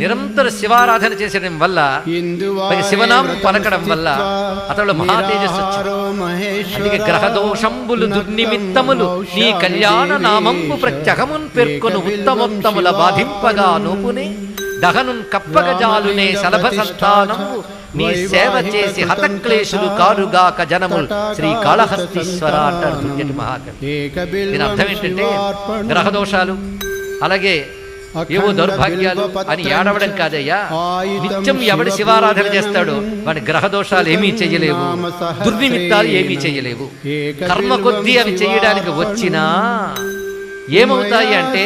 నిరంతర శివారాధన చేసడం వల్ల, శివనామం పలకడం వల్ల అతడు మహాతేజస్సు. అందుకే గ్రహదోషంబులు దుర్నిమిత్తములు నీ కళ్యాణ నామంబు ప్రత్యహమున్ పేర్కొను ఉత్తమోత్తముల బాధింపగా నోపునే దహనున్ కప్పగజాలునే సలభ సంతానము నీ సేవ చేసి హతక్లేశులు కారుగాక జనములు శ్రీకాళహస్తీశ్వర అంటారు దుర్జటి మహాకవి. దీని అర్థం ఏంటంటే గ్రహదోషాలు అలాగే ఏవో దౌర్భాగ్యాలు అని ఏడవడం కాదయ్యా. నిత్యం ఎవడి శివారాధన చేస్తాడో వాడి గ్రహదోషాలు ఏమీ చెయ్యలేవు, దుర్నిమిత్తాలు ఏమీ చెయ్యలేవు. కర్మ కొద్దీ అవి చెయ్యడానికి వచ్చినా ఏమవుతాయి అంటే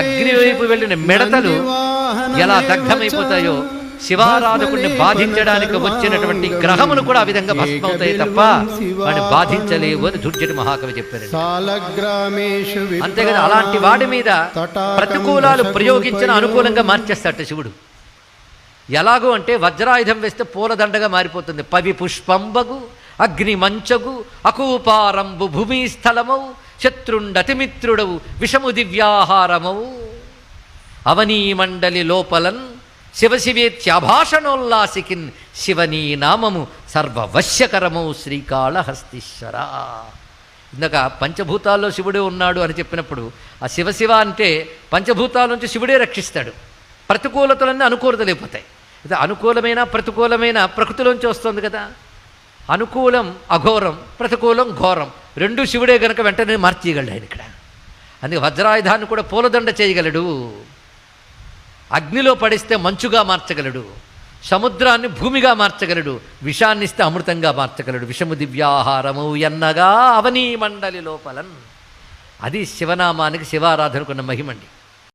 అగ్ని వైపు వెళ్ళిన మిడతలు ఎలా దగ్ధమైపోతాయో శివారాధకుడిని బాధించడానికి వచ్చినటువంటి గ్రహములు కూడా ఆ విధంగా భస్మవుతాయి తప్ప వాడిని బాధించలేవు అని దుర్జటి మహాకవి చెప్పారు. అంతేకాదు అలాంటి వాడి మీద ప్రతికూలాలు ప్రయోగించిన అనుకూలంగా మార్చేస్తాట శివుడు. ఎలాగో అంటే వజ్రాయుధం వేస్తే పూలదండగా మారిపోతుంది. పవి పుష్పంబగు అగ్ని మంచగు అకూపారంబు భూమి స్థలమవు శత్రుండతిమిత్రుడవు విషము దివ్యాహారమవు అవనీ మండలి లోపలన్ శివశివేత్యాభాషణోల్లాసికిన్ శివనీ నామము సర్వవశ్యకరమౌ శ్రీకాళహస్తీశ్వర. ఇందాక పంచభూతాల్లో శివుడే ఉన్నాడు అని చెప్పినప్పుడు ఆ శివశివ అంటే పంచభూతాల నుంచి శివుడే రక్షిస్తాడు. ప్రతికూలతలన్నీ అనుకూలతలైపోతాయి. ఇది అనుకూలమైన ప్రతికూలమైన ప్రకృతిలోంచి వస్తుంది కదా. అనుకూలం అఘోరం, ప్రతికూలం ఘోరం, రెండు శివుడే గనక వెంటనే మార్చేయగలడు ఆయన ఇక్కడ. అందుకే వజ్రాయుధాన్ని కూడా పూలదండ చేయగలడు, అగ్నిలో పడిస్తే మంచుగా మార్చగలడు, సముద్రాన్ని భూమిగా మార్చగలడు, విషాన్ని ఇస్తే అమృతంగా మార్చగలడు. విషము దివ్యాహారము ఎన్నగా అవనీ మండలి లోపలన్. అది శివనామానికి శివారాధనకున్న మహిమండి.